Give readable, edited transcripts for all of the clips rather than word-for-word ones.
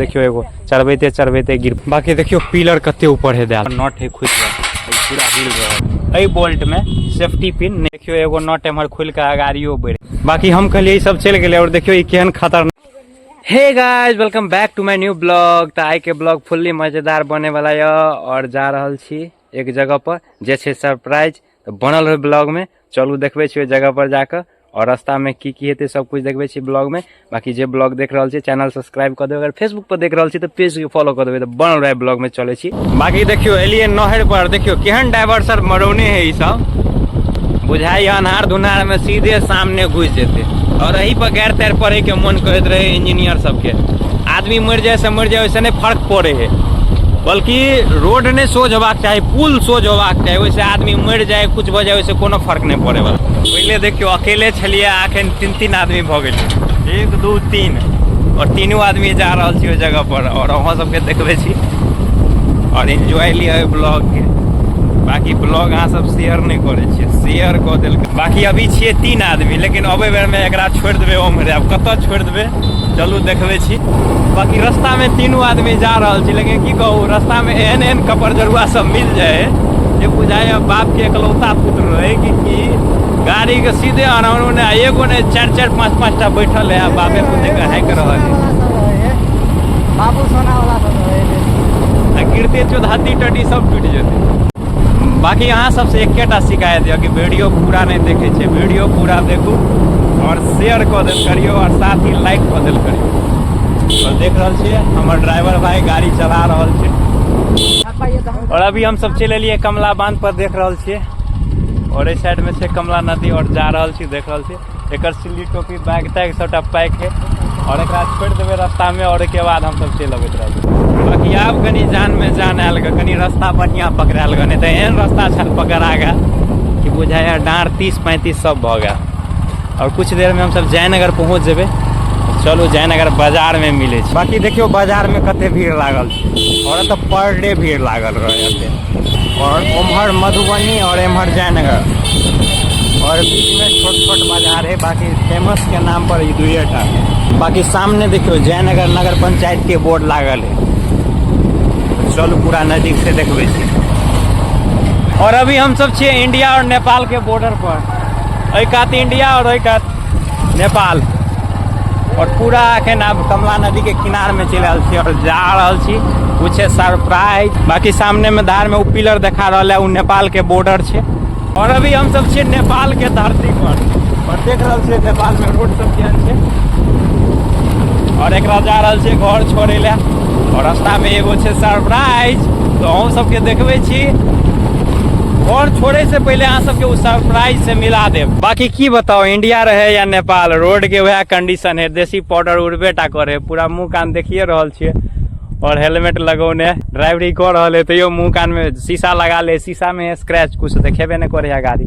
देखियो एगो चढ़बैते चढ़बैते गिर। बाकी देखियो पिलर कते ऊपर है दे नट है खुद पूरा हिल रहा है। बोल्ट में सेफ्टी पिन देखियो एगो नट एमहर खुल के गाड़ियों बढ़। बाकी हम कहलिए सब चल गए और देखियो ई केहन खतरनाक। Hey guys welcome back to my new blog. तो आई के ब्लॉग फुल्ली मजेदार बने वाला है और जा रहल छी एक जगह पर जे छे सरप्राइज। तो बनल रहे ब्लॉग में, चलू देखबे छी जगह पर जाकर और रास्ता में की हेते सब कुछ देखबे छी ब्लॉग में। बाकी जे ब्लॉग देख रहल छी चैनल सब्सक्राइब कर देबे, अगर फेसबुक पर देख रहल छी तो पेज के फॉलो कर देबे। तो बनल रहे ब्लॉग में चले छी। बाकी देखियो एलिए नहर पर, देखियो केहन डाइवर्सर मरौने है ई सब, बुझाई अन्हार धुनार में सीधे सामने घुस जेते और यही पर गैर तैर पड़े के मन करत रहे इंजीनियर सबके। आदमी मर जाए से मर जाए वैसे नहीं फर्क पड़े है, बल्कि रोड ने सोच होबाक चाहिए, पुल सोच होबाक चाहिए, वैसे आदमी मर जाए कुछ हो जाए वैसे कोनो फर्क नहीं पड़े वाला। पहले देखियो अकेले छलिए, आखिर तीन आदमी भ गए, 1 2 3 और तीनों आदमी जा रहा छी जगह पर और वहाँ सबके देखबे छी और एंजॉय लिया ब्लॉग के। बाकी ब्लॉग अहाँ सब शेयर नहीं करे छे, शेयर कर दिल। बाकी अभी छे 3 आदमी, लेकिन अबे बेर में एकरा छोड़ देबे ओमरे। अब कत छोड़ देबे चलू देखबे छी। बाकी रास्ता में तीनों आदमी जा रहल छी, लेकिन की कहूँ रास्ता में एहन एहन कपड़ जरुआ सब मिल जाए जे बुझाए बाप के एकलौता पुत्र रहे कि गाड़ी के सीधे उन्होंने एगो ने 4 5 5 टा बैठल है, बापे पुते के हाइक रहल है। बाबू सोना वाला सब गिरते चौधाती टटी सब टूट जेते। बाकी यहाँ सबसे एकेटा शिकायत है कि वीडियो पूरा नहीं देखे छे, वीडियो पूरा देखू और शेयर कर दिल करियो और साथ ही लाइक कर दिल करियो। और देख रहल छे हमर ड्राइवर भाई गाड़ी चला रहल छे और अभी हम सब चले लिए कमला बांध पर देख रहल छे और इस साइड में से कमला नदी और जा रहल छी देख रहल छे। एकर सिल्ली टोपी बैग तैग सबटा पैक है और एकरा छोड़ देबे रास्ता में और के बाद हम सब चल अबैत रहब। बाकी आब कनी जान में जान आयल ग, कनी रास्ता बढ़िया पकड़ायल ग, नहीं तो एहन रास्ता छल पकड़ा गया कि बुझाया डाँर 30-35 सब भ गया। और कुछ देर में हम सब जयनगर पहुँच जेबे। चलो जयनगर बाजार में मिले। बाकी देखियो बाजार में कते भीड़ लागल और तो पर डे भीड़ लागल रहे और उम्हर मधुबनी और एम्हर जयनगर और बीच में छोट छोट बाजार है। बाकी फेमस के नाम पर ये 2टा है। बाकी सामने देखियो जयनगर नगर पंचायत के बोर्ड लागल है। चलो पूरा नजदीक से देखबे छी। और अभी हम सब छे इंडिया और नेपाल के बॉर्डर पर, एक कात इंडिया और एक कात नेपाल और पूरा अखन अब कमला नदी के किनार में चल रहल छी और जा रहल छी कुछ सरप्राइज। बाकी सामने में धार में वो पिलर देखा रहा है, वो नेपाल के बॉर्डर छे और अभी हम सब छे नेपाल के धरती पर और देख रहल छे नेपाल में रोड सब केहन छे और एक जा रहल छे घर छोड़े ला और रास्ता में एगो छे सरप्राइज। तो हम सबके देखबे छी और छोड़े से पहले अहाँ सबके उस सरप्राइज से मिला दे। बाकी की बताओ इंडिया रहे या नेपाल, रोड के वह कंडीशन है, देसी पाउडर उड़बे टा करे, पूरा मुंह कान देखिए रहल छे और हेलमेट लगौने ड्राइवरी कर रहा है। तो मुंह कान में शीशा लगा ले, शीशा में स्क्रैच कुछ देखेबे नहीं करे गाड़ी।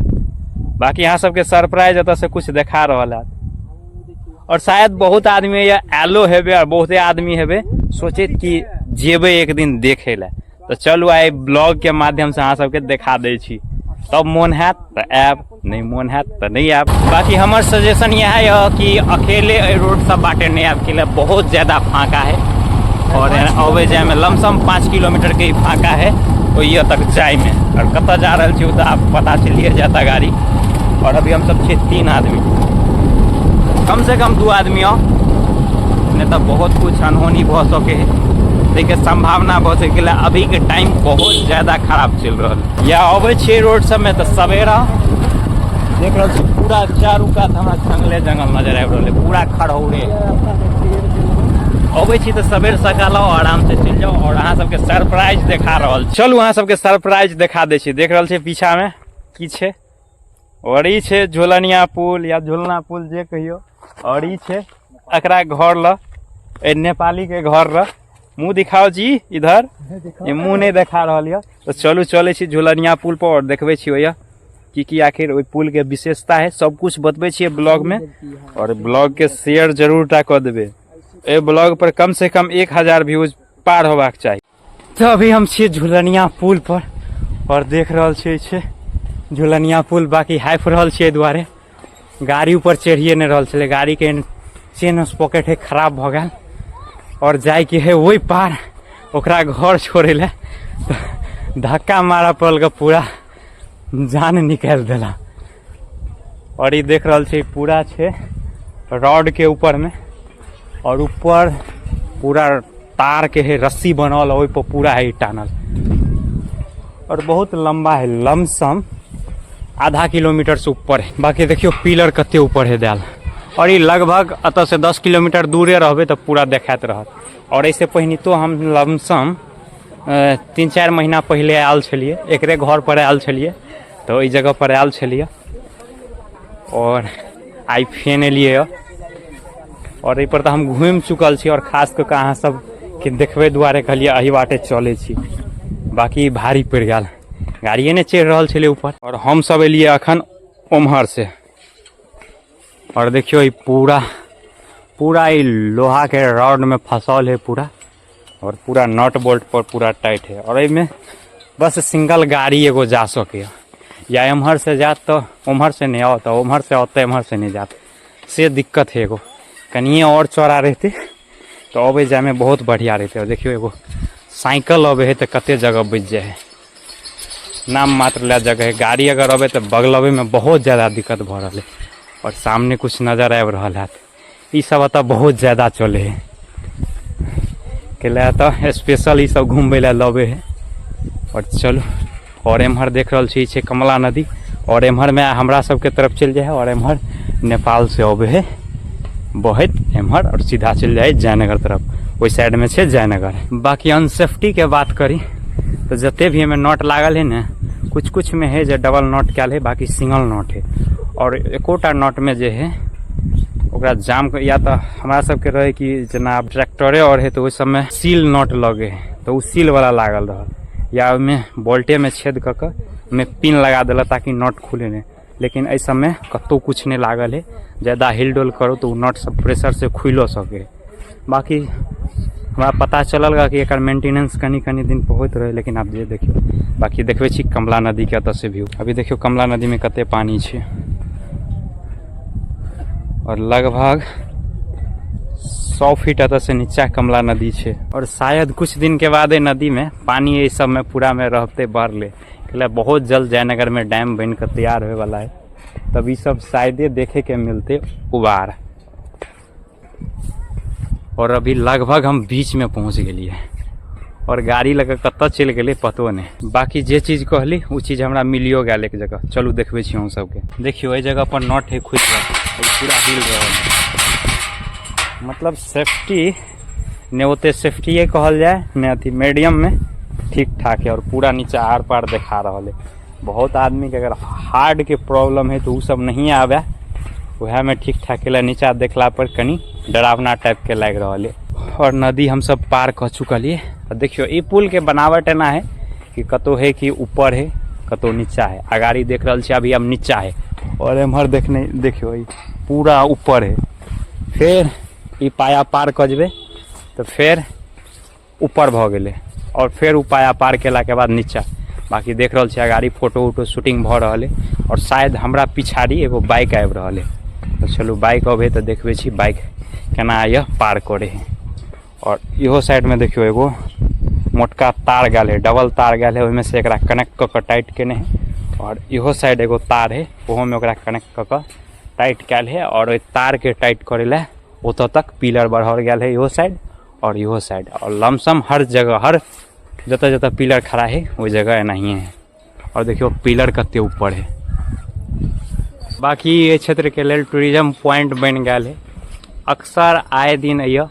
बाकी यहाँ सबके सरप्राइज अत से कुछ देखा रहा है और शायद बहुत आदमी या एलो हेबे और बहुते आदमी हेबे सोचे कि जेबे एक दिन देखे ला। तो चलू आए ब्लॉग के माध्यम से अहाँ सबके देखा दे छी, तब मन हैत तो ऐप, नहीं मन हैत तो नहीं ऐप। बाकी हमार सजेशन यह है कि अकेले रोड सब बाटे नहीं ऐप के लिए, बहुत ज्यादा फाका है और अबे जाए में लमसम 5 किलोमीटर के ही फाका है तो ये तक जाए में। और कत जा रहा छी तो आप पता चलिए जाता गाड़ी। और अभी हम सब छे 3 आदमी, कम से कम 2 आदमी आओ, नहीं तो बहुत कुछ अनहोनी भ सके है, देखिए संभावना बहुत सके। अभी के टाइम बहुत ज्यादा खराब चल रहा है। या अबे छे रोड सब में तो सवेरा देख रहा छी पूरा चारू कात हमरा जंगले जंगल नजर आबि रहल है, पूरा खड़ौरे। अबे छी तो सवेर सकाल आराम से चल जाओ और अहाँ सबके सरप्राइज देखा रहल। चलू अहाँ सबके सरप्राइज देखा दे छी। देख रहल छी पीछा में की छे और ई छे झोलनिया पुल या झोलना पुल जे कहियो और ई छे एकरा घर ल, ए नेपाली के घर ल। मुंह दिखाओ जी इधर, ये मुंह नहीं देखा रहा है। तो चलू चले छी झोलनिया पुल पर और देखबे छी भैया कि आखिर ओइ पुल के विशेषता है, सब कुछ बतबे छी ब्लॉग में और ब्लॉग के शेयर जरूर टा कर देबे। ए ब्लॉग पर कम से कम 1000 व्यूज पार होबाक चाहिए। तो अभी हम छी झोलनिया पुल पर और देख रहल छी झोलनिया पुल। बाकी हाइफ रहल छी दुआरे गाड़ी ऊपर चढ़िए नहीं रहल छे, गाड़ी के चेन पॉकेट है खराब भ गया और जाए के है वही पार ओकरा घर छोड़े ला, तो धक्का मारा पड़ल का पूरा जान निकाल देला। और ये देख रहा छे पूरा छे रोड के ऊपर में, और ऊपर पूरा तार के है रस्सी बनल, वही पर पूरा है टानल, और बहुत लंबा है, लमसम आधा किलोमीटर से ऊपर है। बाकी देखियो पिलर कते ऊपर है दाल, और ये लगभग अतः से 10 किलोमीटर दूरे रहबे तो पूरा देखात रहत। और ऐसे पहले तो हम लमसम 3-4 महीना पहले आयल छलिए, एकरे घर पर आयल छलिए, तो इस जगह पर आयल छलिए, और आई फेन एलिए। और एहि पर तो हम घूम चुकल छी, और खास कर अहाँ सब के देखबे दुआरे कहलिए अही बाटे चले छी। बाकी भारी पड़ गया, गाड़िए ने चढ़ रहा छे ऊपर, और हम सब एलिए अखन उम्हर से। और देखियो ये पूरा ये लोहा के रॉड में फंसल है पूरा, और पूरा नट बोल्ट पर पूरा टाइट है। और में बस सिंगल गाड़ी एगो जा सके, या एम्हर से जात तो उम्हर से नहीं आओ, तो उम्हर से आओ एम्हर से नहीं जात, से दिक्कत है। एगो कनिए और चौड़ा रहते तो अबे जाए में बहुत बढ़िया रहते। और देखियो एगो साइकिल अबे है तो कते जगह बच जाए, नाम मात्र ला जगह है। गाड़ी अगर अबे तो बगलबे में बहुत ज़्यादा दिक्कत भ रहा है, और सामने कुछ नजर आब रहा है, ये सब अतः बहुत ज़्यादा चले है के लिए तो स्पेशल ये सब घूमबे ला लबे है। और चलो, और एम्हर देख रहा छी कमला नदी, और एम्हर में हमरा सबके तरफ चल जाए, और एम्हर नेपाल से अबे है बहुत एम्हर, और सीधा चल जाए जयनगर तरफ, वही साइड में छे जयनगर। बाकी अनसेफ्टी के बात करी तो जते भी हमें नट लागल है ना, कुछ में है जो डबल नट कैल है, बाकी सिंगल नट है। और एकोटा नट में जो है ओकरा जाम, या तो हमारा सबके रहे कि जना ट्रैक्टरे और है तो उस समय सील नट लगे है, तो उस सील वाला लागल रहा, या में बोल्टे में छेद कर में पिन लगा दिला ताकि नट खुले नहीं। लेकिन इस समय कतो कुछ नहीं लागल है, ज़्यादा हिल डोल करो तो नट सब प्रेशर से खुलो सके। बाकी हमारा पता चलल कि एक मेंटेनेंस कनी दिन पर होते रहे, लेकिन आप ये देखियो। बाकी देखबे छी कमला नदी के अतः से व्यू, अभी देखियो कमला नदी में कते पानी छे, और लगभग 100 फीट अतः से नीचा कमला नदी छे। और शायद कुछ दिन के बाद नदी में पानी ये सब में पूरा में रहते बढ़ ले, बहुत जल्द जयनगर में डैम बन कर तैयार होने वाला है, तब ये सब शायदे देखे के मिलते उबार। और अभी लगभग हम बीच में पहुंच गए, और गाड़ी लगा कत चल गए पतो नहीं। बाकी जे चीज कहली वो चीज हमरा मिलियो गया एक जगह, चलू देखबे छी हम सबके। देखियो एहि जगह पर नट है खुद पूरा हिल रहा है, मतलब सेफ्टी ने ओते सेफ्टी कहल जाए ने, अथी मीडियम में ठीक ठाक है। और पूरा नीचे आर पार दिखा रहा है। बहुत आदमी के अगर हार्ट के प्रॉब्लम है तो वो सब नहीं आवे, वह में ठीक ठाक है। नीचा देखला पर कनी डरावना टाइप के लग रहा है। और नदी हम सब पार कर चुकलिए। देखियो ये पुल के बनावट एना है कि कतो है कि ऊपर है कतो नीचा है। अगाड़ी देख रहा है अभी हम नीचा है, और एम्हर देखियो ये पूरा ऊपर है। फिर ये पाया पार कजबे तो फिर ऊपर भ गए, और फिर पाया पार केला के बाद नीचा। बाकी देख रहा है गाड़ी फोटो वोटो शूटिंग भ रहा है, और शायद हमरा पिछाड़ी एगो बाइक आबि रहा है। तो चलो बाइक अबे तो देखबे छी बाइक केना आइए पार करे है। और इहो साइड में देखियो एगो मोटका तार गल है, डबल तार गल है, ओहिमे से एकरा कनेक्ट क के टाइट केने है। और इहो साइड एगो तार है, ओहो में ओकरा कनेक्ट क के टाइट कैल है। और ओहि तार के टाइट करे ला ओतऽ तक पिलर बढ़ाओल गया है, इहो साइड और इहो साइड। और लमसम हर जगह, हर जतऽ पिलर खड़ा है वो जगह एनाहिए है। और देखियो पिलर कते ऊपर है। बाकी ये क्षेत्र के लिए टूरिज्म पॉइंट बन गया है। अक्सर आए दिन अइयो,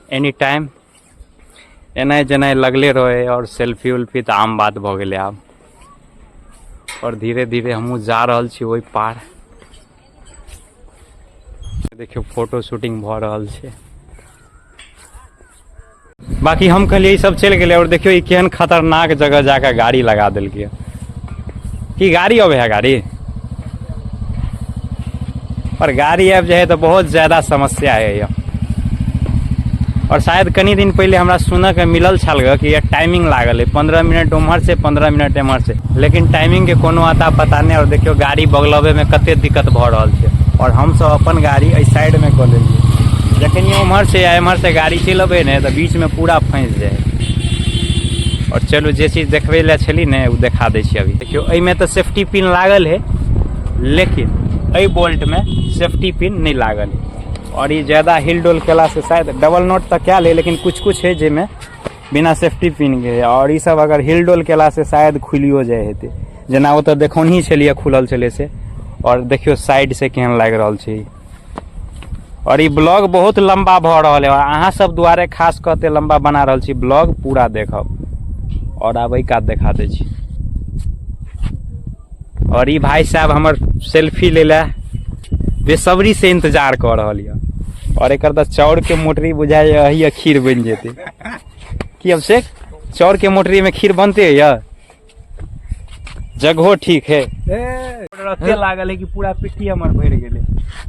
एनी टाइम एनाइ जेनाइ लगले रहे, और सेल्फी उल्फी तो आम बात भ गए आब। और धीरे धीरे हमहूँ जा रहल छी वही पार। देखियो फोटो शूटिंग भ रहल छै। बाकी हम कहलिए सब चल गए, और देखियो केहन खतरनाक जगह जाकर गाड़ी लगा दिल्कै कि गाड़ी अबे है गाड़ी, और गाड़ी आबि जाए तो बहुत ज़्यादा समस्या है ये। और शायद कनी दिन पहले हमरा सुनऽ के मिलल छल कि ये टाइमिंग लागल है 15 मिनट उम्हर से 15 मिनट एम्हर से, लेकिन टाइमिंग के कोनो अता पता नहीं। और देखियो गाड़ी बगलबे में कते दिक्कत भ रहल छै, और हम सब अपन गाड़ी एहि साइड में कऽ लेलिए जखन उम्हर से या एम्हर से गाड़ी चलबे ने तो बीच में पूरा फंस जाए। और चलू जे चीज देखबे ला छली ने वो देखा दै छी। अभी देखियो एहिमे तो सेफ्टी पिन लागल है, लेकिन एहि बोल्ट में सेफ्टी पिन नहीं लागल है। और ये ज़्यादा हिल डोल केला से शायद डबल नोट तक क्या ले, लेकिन कुछ है जिसमें बिना सेफ्टी पिन के। और ये सब अगर हिल डोल केला से शायद खुलियो जाए हेतै, जना वो तो देखौनी छलिए खुलल छले से। और देखियो साइड से केहन लाग रहल छै। और ये ब्लॉग बहुत लंबा भ रहल है और अहाँ सब दुआरे खास कहते लंबा बना रहल छी। ब्लॉग पूरा देखब और आब एहि कात देखा दै छी। और ये भाई साहब हमर सेल्फी ले ला बेसब्री से इंतजार कर रहल है। और एक चाउर के मोटरी बुझाए खीर बन जेते कि अब से चाउर के मोटरी में खीर बनते है या जगहो ठीक है। रत्ते लागल है कि पूरा पिट्ठी हमर भर गेले।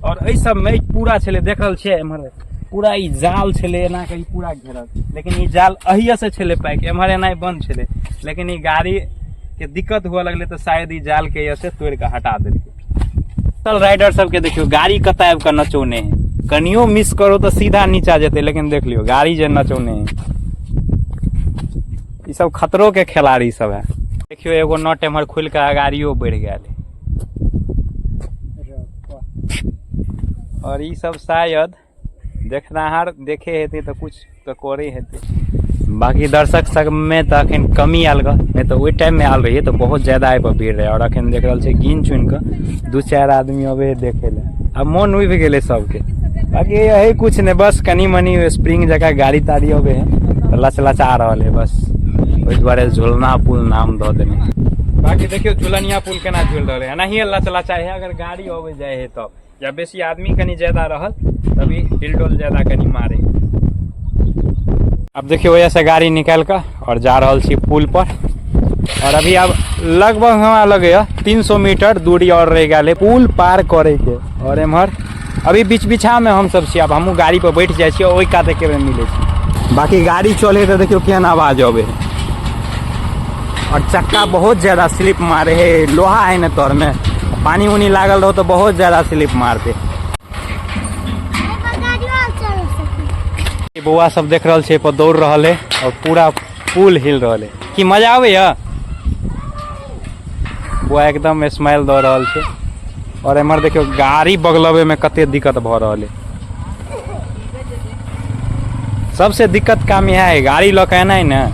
और एहि सब में पूरा छले देखल छे एमहर पूरा ई जाल छले एना के पूरा घेरल, लेकिन ई जाल अहिया से छले पैक एमहर एना बंद छले। लेकिन ई गाड़ी के दिक्कत हुआ लगले तो शायद ई जाल के ये से तोड़ के हटा देलके। चल राइडर सब के देखियो गाड़ी कतय आबि के नचौने है, कनियो मिस करो तो सीधा नीचा जेते। लेकिन देख लियो गाड़ी जे नचौने है, ई सब खतरों के खिलाड़ी सब है। देखियो एगो नट एमहर खुल के गाड़ियों बढ़ गया। और ये सब शायद देखनाहार देखे हेते तो कुछ तो करे हेते। बाकी दर्शक सब में तो अखन कमी आल ग, नहीं तो वही टाइम में आल रही है तो बहुत ज्यादा आइ पर भीड़ रहे। और अखन देख रहा है गिन चुन के 2-4 आदमी अबे देखे ले, अब मन उब गए सबके। बाकी यही कुछ नहीं, बस कनी मनी स्प्रिंग जगह गाड़ी ताड़ी अबे है तो लचलचा रहा है बस। वही द्वारे झुलना पुल नाम दो देने। बाकी देखियो झुलनिया पुल केना झुल रहे है, नहीं लचलचा है। अगर गाड़ी अबे जाए है तब या बेसी आदमी कनी ज्यादा रहल तभी हिलडोल ज्यादा कनी मारे। अब देखियो वजह से गाड़ी निकाल कर और जा रहा छी पुल पर। और अभी अब लगभग हमारा लगे 300 मीटर दूरी और रह गए पुल पार करे के। और एम्हर अभी बीच बीछा में हम सब छी, अब हमहूँ गाड़ी पर बैठ जाए छी ओहि काते के मिले छी। बाकी गाड़ी चले तो देखियो केहन आवाज अबे और चक्का बहुत ज्यादा स्लिप मारे है। लोहा है न तोर में पानी उनी लागल रहो तो बहुत ज्यादा स्लिप मारते। बउआ सब देख रहा है पर दौड़ रहा है और पूरा पुल हिल रहा है कि मजा आवे या बुआ एकदम स्माइल दे रहा है। और एमहर देखियो गाड़ी बगलबे में कते दिक्कत भ रहा है। सबसे दिक्कत काम यह है गाड़ी लऽ के एना है ना,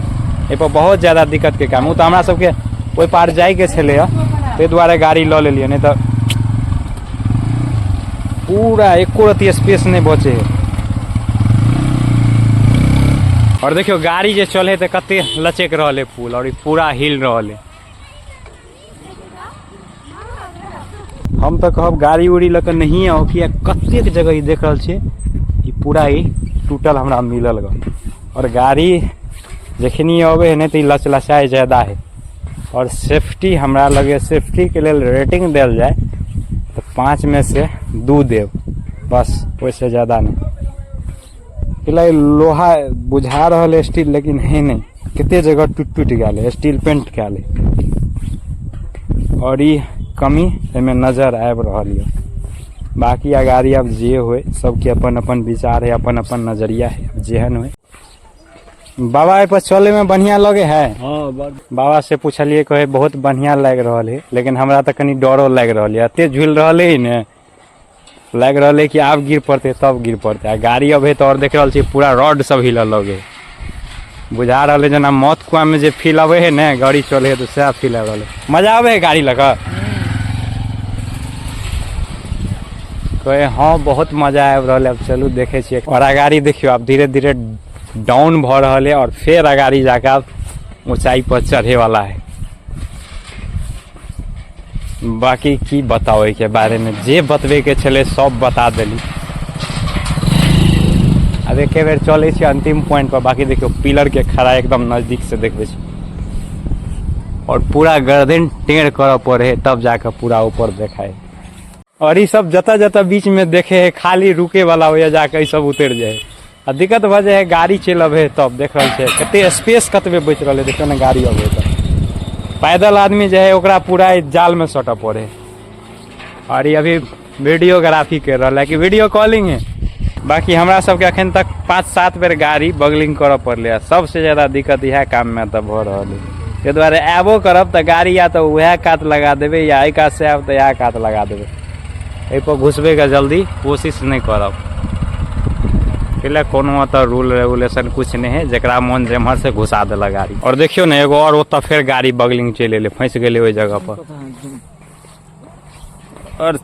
ए पर बहुत ज्यादा दिक्कत के काम। तो हमरा सबके ओहि पार जाए के छले ते द्वारे गाड़ी लऽ लेलिए, नहीं तो पूरा एको रती स्पेस नहीं बचे है। और देखियो गाड़ी जे चले तो कते लचक रहा है पुल और पूरा हिल रहा है। हम तो कहब गाड़ी उड़ी लके नहीं आओ कि कते जगह ही देख रहा है पूरा ही टूटल हमरा मिलल ग। और गाड़ी जखनी अबे है नहीं तो लचलचाए ज्यादा है। और सेफ्टी हमरा लगे सेफ्टी के लिए रेटिंग दिल जाए तो 5 में से 2 देव बस, वैसे ज़्यादा नहीं। फिलहाल लोहा बुझा रहा है स्टील, लेकिन है नहीं कितने जगह टूट गया स्टील पेंट क्या ले। और ये कमी एमें नजर आब रहा है। बाकी अगाड़ी अब जे हो सबके अपन अपन विचार है, अपन अपन नजरिया है, जेहन हो। बाबा पर चले में बढ़िया लगे है। हाँ, बाबा से पूछलिए कहे बहुत बढ़िया लग रहा है, लेकिन हमरा तो कनी डरो लग रहा है। एते झूल रहा है ने, लग रहा है कि आप गिर पड़ते तब गिर पड़ते। गाड़ी अब है तो और देख रहा है पूरा रॉड सब हिल लगे, बुझा रहा है जना मौत कुआं में जो फील आवे है ना गाड़ी चले है तो सह फील आ रहा है। मजा आवे है गाड़ी लगा कहे हाँ बहुत मजा आब रहा है। अब चलू देखे छे। और अगाड़ी देखियो अब धीरे धीरे डाउन भ रहा है और फिर अगाड़ी जाकर ऊंचाई पर चढ़े वाला है। बाकी की बताओ के बारे में, जे बतबे के छले सब बता देली। अब एक बेर चले छी अंतिम पॉइंट पर। बाकी देखियो पिलर के खड़ा एकदम नजदीक से देखबे छी और पूरा गर्दन टेढ़ कर पड़े तब जाकर पूरा ऊपर देखाए। और ये सब जता जता बीच में देखे है खाली रुके वाला हो जाकर सब उतर जाए। आ दिक्कत भ जाए गाड़ी चल अब है तब देख रहा है कते स्पेस कतबे बच रहा है। देखो ना गाड़ी अब है पैदल आदमी जो है ओकरा पूरा जाल में सट पड़े। और ये अभी वीडियोग्राफी कर रहा है कि वीडियो कॉलिंग है बाकी हमरा सबके अखन तक 5-7 बेर गाड़ी बगलिंग करऽ पड़लै। सबसे ज्यादा दिक्कत इएह काम में तऽ भऽ रहल है। ताहि दुआरे आबो करब तऽ गाड़ी या तो वह कात लगा देबै या एहि कात से आब तऽ इएह कात लगा देबै। एहि पर घुसबे के जल्दी कोशिश नहीं करब, कैला कोनो तो रूल रेगुलेशन कुछ नहीं है, जरा मन जेम्हर से घुसा देलक गाड़ी। और देखियो ना एगो और ओतऽ फिर गाड़ी बगलिंग चलि एलै, फंस गेलै ओहि जगह पर। और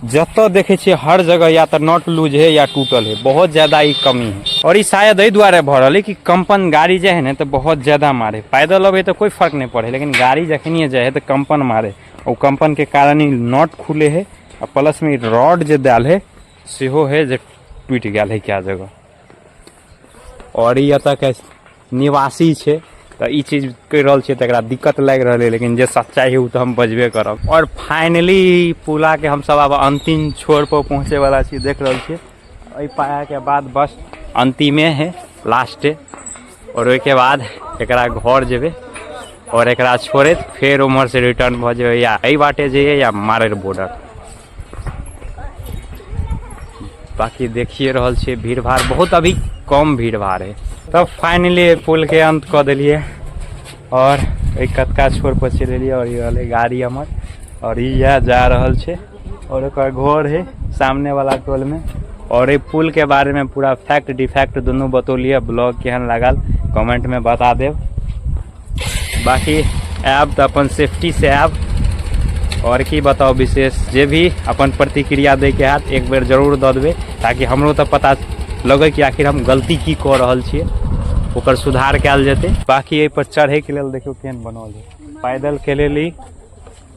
जतऽ देखे छियै हर जगह या तो नट लूज है या टूटल है, बहुत ज्यादा ई कमी है। और ई शायद एहि दुआरे भऽ रहल है कि कंपन गाड़ी जे है ना तो बहुत ज्यादा मारे। पैदल अबे तो कोई फर्क नहीं पड़े, लेकिन गाड़ी जखनिए जाए है तो कंपन मारे। और कंपन के कारण ही नट खुले है और प्लस में रॉड जो डाल है सेहो है जो टूट गया है क्या जगह। और ई एतऽ के निवासी छै तो ई चीज कहि रहल छियै तकरा दिक्कत लागि रहल है, लेकिन जे सच्चाई है वो तो हम बजबे करब। और फाइनली पुला के हम सब अब अंतिम छोर पर पहुँचे वाला छी, देख रहल छियै। एहि पाया के बाद बस अंतिमे है, लास्ट। और ओहि के बाद एकरा घर जेबे और एकरा छोड़ैत फेर उम्हर से रिटर्न भऽ जेबै, या एहि बाटे जइए या मारेर बॉर्डर। बाकी देखिए रहल छियै भीड़ भाड़ बहुत अभी कम भीड़ भाड़ है। तब फाइनली पुल के अंत कऽ देलिए और एक कतका छोर पर चलि एलिए। और ये वाले गाड़ी हमर और यह जा रहल छे और एक घर है सामने वाला टोल में। और ये पुल के बारे में पूरा फैक्ट डिफैक्ट दोनों बतौलिए। ब्लॉग केहन लागल कमेंट में बता देव। बाकी ऐब तो अपन सेफ्टी से ऐब, और की बताओ विशेष जे भी अपन प्रतिक्रिया दे के हाथ एक बेर जरूर दऽ देबै, ताकि हमरो तो पता लगे कि आखिर हम गलती की कऽ रहल छियै, ओकर सुधार कयल जेतै। बाकी एहि पर चढ़े के लेल देखियो केहन बनल है, पैदल के लेली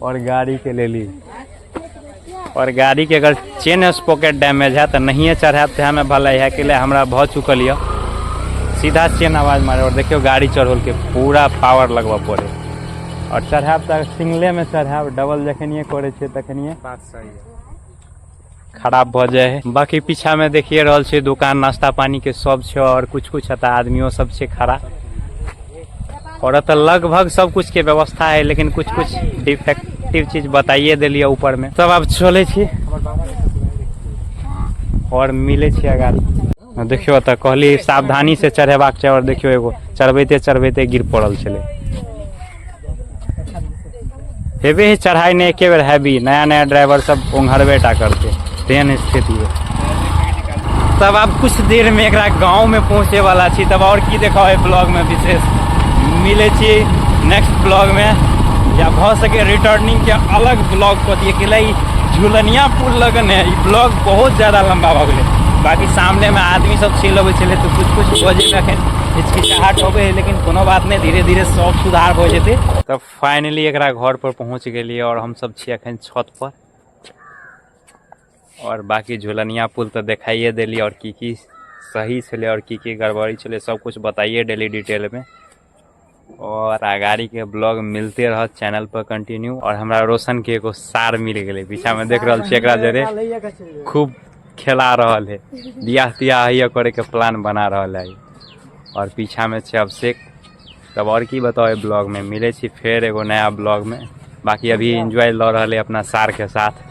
और गाड़ी के लेली। और गाड़ी के अगर चेन स्पॉकेट डैमेज है तो नहीं चढ़ाब तो हमें भले है कि हमरा भऽ चुकल है, सीधा चेन आवाज मारे। और देखियो गाड़ी चढ़ोल के पूरा पावर लगवा पड़े। और चढ़ाब तो सिंगले में चढ़ाब, डबल जखनिए करे छे तखनिए बात सही है खराब भ जाए है। बाकी पीछा में देखिए रहल छे दुकान नाश्ता पानी के सब छे, और कुछ एतऽ आदमियों सब छे खड़ा। और एतऽ लगभग सब कुछ के व्यवस्था है, लेकिन कुछ डिफेक्टिव चीज बताइए दिलिए ऊपर में। सब अब चले छी और मिले छी गाड़ी। देखियो एतऽ कहली सावधानी से चढ़ेबाक छै। और देखियो एगो चढ़बैते गिर पड़ल छले। हेवे ही चढ़ाई ने एके बेर हैवी, नया ड्राइवर सब उंघरबेटा करते, तेहन स्थिति है। तब अब कुछ देर में एकरा गांव में पहुंचे वाला छी। तब और की देखा है ब्लॉग में विशेष मिले छी नेक्स्ट ब्लॉग में, या भ सके रिटर्निंग के अलग ब्लॉग को दिए कि झूलनिया पुल लगन है। ये ब्लॉग बहुत ज्यादा लंबा भ गए। बाकी सामने में आदमी सब चल अबै छले तो कुछ बजे में अखन हिचकिचाहट होबे है, लेकिन कोनो बात नहीं, धीरे धीरे सब सुधार हो जेते। तब फाइनली एकरा घर पर पहुंच गेलिए और हम सब छी अखन छत पर। और बाकी झूलनिया पुल तो दिखाइए दिली, और की सही छले और की गड़बड़ी छले सब कुछ बताइए डेली डिटेल में। और आगाड़ी के ब्लॉग मिलते रह चैनल पर कंटिन्यू। और हमरा रोशन के एगो सार मिल गए, पीछा में देख रहा एकरा जरे खूब खेला रहल है, बियाह तियाह करे के प्लान बना रहल है। और पीछा में छे अभिषेक। तब और की बताओ ब्लॉग में मिले छी फिर एगो नया ब्लॉग में। बाकी अभी एंजॉय ल रहा है अपना सार के साथ।